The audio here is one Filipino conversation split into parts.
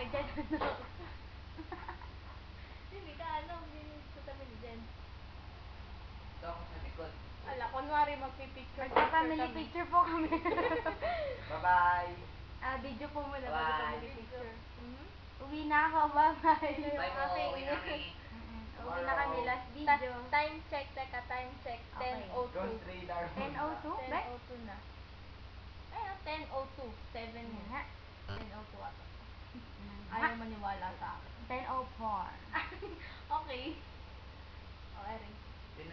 Nagtatanong ako. Hindi ka binis sa tabi ni Jen. Ito ako sa likod. Ala, kunwari magpipicture. Magpa-family picture po kami. Bye-bye. Video po muna Bye. bago family picture. Mhm. Uwi na ako, bye-bye. Bye po, uwi na kami. Uwi na kami, last video. Time check, teka, time check. Okay. 10:02. Ghost radar. 10:02? 10:02 na. Ayun, 10:02. 7 Yan minutes. nga. 10:02 ata. Ayaw maniwala sa akin. 10:04. Okay. Okay rin.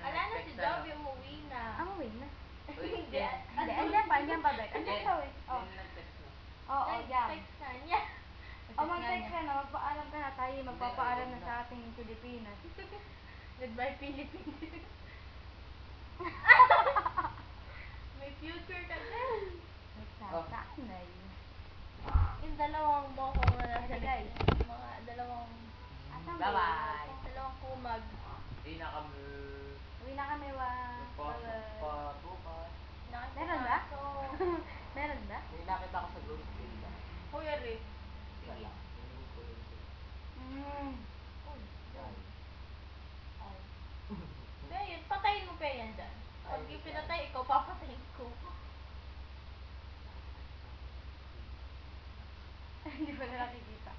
Ala na si Joby, umuwi na. Uwi na. Uy, Hindi. Jen. Hindi, andyan pa, Bek. Andyan Jen, daw eh. Oh. Jen, nag-text mo. Oo, yan. Text na niya. Mag-text ka na, magpaalam ka na tayo, magpapaalam na sa ating Pilipinas. Goodbye, Philippines. May future ka dyan. Nagsasanay. Yung dalawang bokong na nasa Guys. mga dalawang Bye-bye. dalawang kumag. Uwi na kami. Uwi na kami, wa. Pasok pa bukas. Meron ba? Meron ba? May nakita ko sa ghost radar. Kuya Rick. Sige. Wala. Hindi ko yun. Uy, Yan. ay. Then, patayin mo pa yan dyan. Pag Ay, pinatay, ikaw papatayin ko. Hindi ko na nakikita.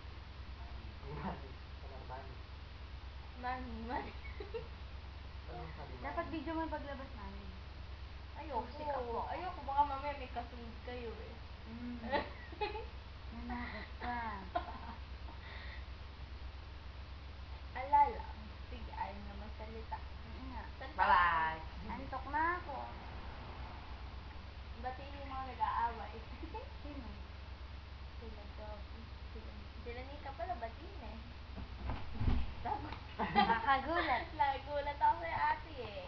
Mani. Dapat video mo yung paglabas namin. Ayoko. Ayoko, baka mamaya may kasunod kayo eh. Nanood ka. Alala. Sige, ayaw na magsalita. Salita. Bye-bye. Antok na ako. Batiin yung mga nag-aaway. Sino? Sila Joby. Sila Nika pala, batiin eh. Nakagulat. Nagulat ako sa ate eh.